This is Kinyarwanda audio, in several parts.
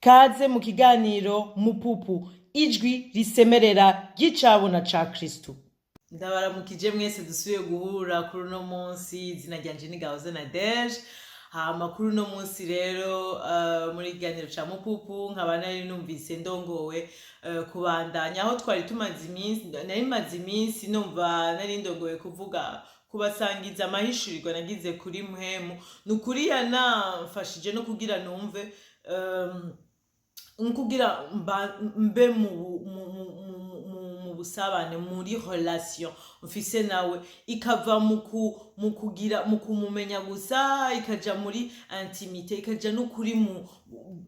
Kaze mu kiganiro Mupupu, ijwi risemerera ry'icabona ca Kristu. Ndabaramukije mwese dusubiye guhura kuri uno munsi. Izina ryanje ni Ntagishaka. Amakuru no munsi rero muri kiganiro ca Mupupu nkaba nari numvise ndongowe kubandanya aho twari tumaze iminsi numva nari ndongowe kuvuga kubasangiza amahishurirwa nagize kuri Mpwemu. Nukuri yanamfashije no kugira numve kugira mbe mu busabane muri relation mfise nawe, ikava mu kugira mu kumumenya gusa, ikaja muri intimité, ikaja n'ukuri mu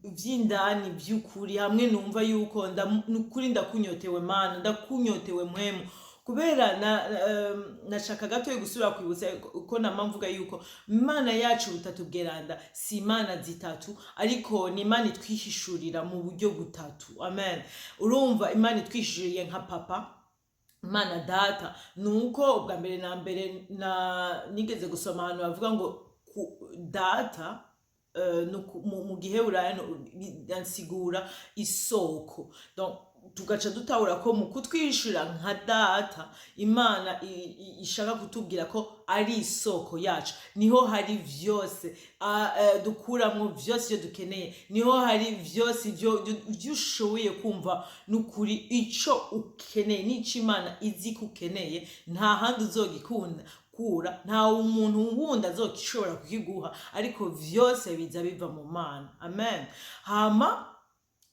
vy'indani vy'ukuri, hamwe numva yuko nukuri ndakunyotewe Mana, ndakunyotewe Mpwemu. Kubera nashaka gato gusubira kwibutsa uko namamvuga yuko Imana yacu ubutatu si imana zitatu, ariko ni Imana itwihishurira mu buryo butatu. Amen. Urumva Imana itwihishuriye nka papa, Imana data. Nuko ubwa mbere na mbere nigeze gusoma ahantu bavuga ngo data mu giheburayo bisigura isoko. Donc tugaca dutahura ko mu kutwishura nka data, Imana ishaka kutubwira ko ari isoko yacu, niho hari vyose dukuramwo vyose ivyo dukeneye, niho hari vyose ivyo ushoboye kumva nukuri ico ukeneye, n'ico Imana izi ko ukeneye, nta handi uzogikunda kura, nta umuntu wundi azokishobora kukiguha, ariko vyose biza biva mu Mana. Amen. Hama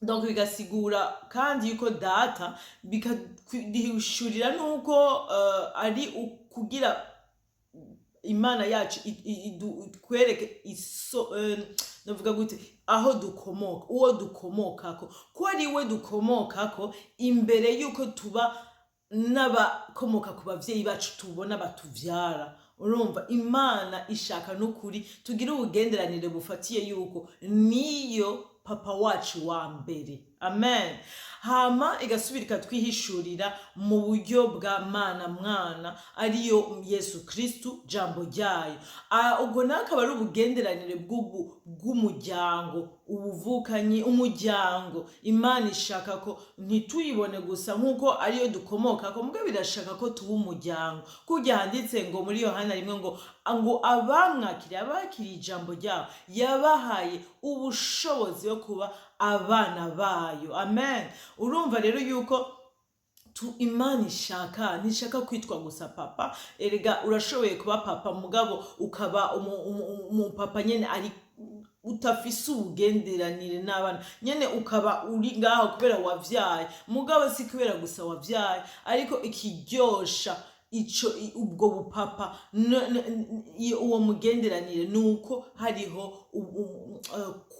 donc bigasigura kandi yuko data bikadihishurira nuko ari ukugira Imana yacu kwereke navuga gute aho dukomoka, uwo dukomokako, ko ari we dukomokako, imbere yuko tuba n'abakomoka ku bavyeyi bacu tubona batuvyara. Urumva Imana ishaka n'ukuri tugira ubugenderanire bufatiye yuko niyo papa wacu wa mbere. Amen. Hama igasubira ikatwihishurira mu buryo bwa Mana mwana, ariyo Yezu Kristu jambo ryayo. Ubwo nakaba ari ubugenderanire bw'umuryango, ubuvukanyi, umuryango. Imana ishaka ko ntituyibone gusa nkuko ariyo dukomoka ko, mbwa birashaka ko tuba umuryango. Kujya handitse ngo muri Yohana 1 ngo abamwakiriye, abakiriye ijambo ryayo, yabahaye ubushobozi bwo kuba abana bayo. Amen. Urumva rero yuko Imana ntishaka kwitwa gusa papa. Erega urashoboye kuba papa mugabo ukaba umupapa nyene ari utafise ubugenderanire n'abana, nyene ukaba uri ngaho kubera wavyaye, mugabo si kubera gusa wavyaye, ariko ikiryosha ico ubwo bupapa uwo mugenderanire nuko hariho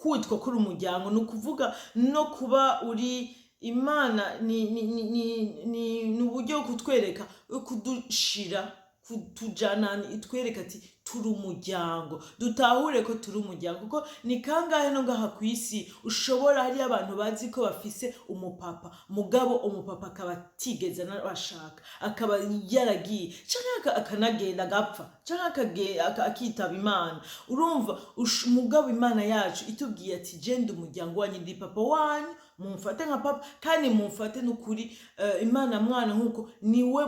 kwitwa kuri umuryango. Nukuvuga no kuba uri Imana ni uburyo kutwereka, kudushira, kutujana, itwereka ati turi umuryango, dutahure ko turi umuryango. Kuko ni kangahe no ngaha kwisi ushobora hari abantu bazi ko bafise umupapa, mugabo umupapa akaba tigeze nabashaka, akaba yaragiye canke akanagenda agapfa, canke akitaba Imana. Urumva mugabo Imana yacu itubwiye ati genda umuryango wanyu, ndi papa wanyu, mumfate nka papa, kandi mumfate n'ukuri Imana mwana nkuko niwe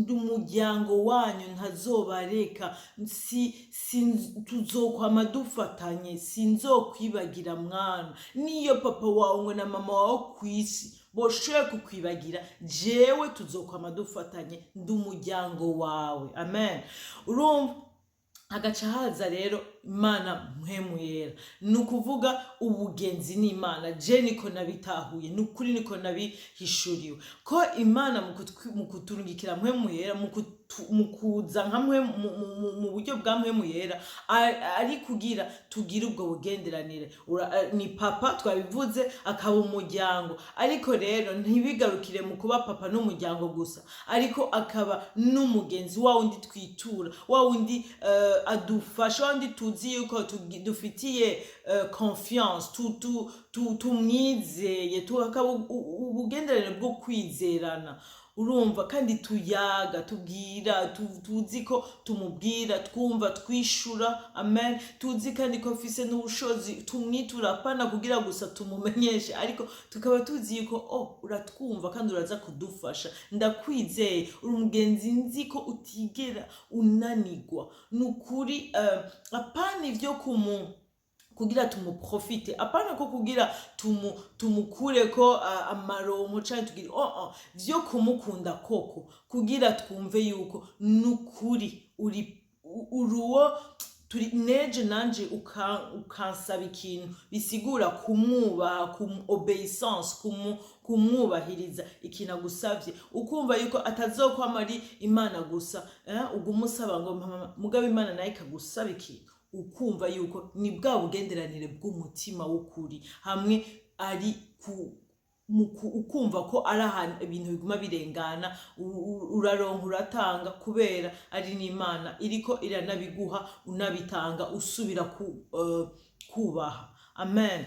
umuryango wanyu, ntazobareka, tuzokwama dufatanye, sinzokwibagira mwana. Niyo papa wawe ngo na mama wawe kwisi boshoye kukwibagira, jewe tuzokwama dufatanye, ndi umuryango wawe. Amen. Urumva hagaca haza rero Imana Mpwemu Yera, nukuvuga ubugenzi n'Imana. Je niko nabitahuye, nukuri niko nabihishuriwe ko Imana mu kuturungikira Mpwemu Yera, mu kuza nka mu buryo bwa Mpwemu Yera, ari kugira tugira ubwo bugenderanire. Ni papa twabivuze, akaba umuryango, ariko rero ntibigarukire mu kuba papa n'umuryango gusa, ariko akaba n'umugenzi wa wundi twitura, wa wundi adufasha, wa wundi tuzi yuko dufitiye confiance, tumwizeye, akaba ubugenderanire bwo kwizerana. urumva, kandi tuyaga tubwira, tuzi ko tumubwira, twumva twishura. Amen. Tuzi kandi ko afise n'ubushozi, tumwitura apana kugira gusa tumumenyeshe, ariko tukaba tuzi yuko uratwumva kandi uraza kudufasha. Ndakwizeye, uri umugenzi nzi ko utigera unanigwa. Nukuri apana ivyo kugira tumuprofite, apana ko kugira tumukure ko amaronko canke tugire vyo kumukunda koko, kugira twumve yuko nukuri uruwo turi neje nanje ukansaba ikintu bisigura kumwubaha, obeissance, kumwubahiriza ikintu agusavye, ukumva yuko atazokwama ari Imana gusa ugumusaba ngo mugabe Imana nayo ikagusaba ikintu, ukumva yuko ni bwa bugenderanire bw'umutima w'ukuri, hamwe ari ukumva ko ari ahantu ibintu biguma birengana, uraronka uratanga kubera ari n'Imana iriko iranabiguha, unabitanga usubira kubaha. Amen.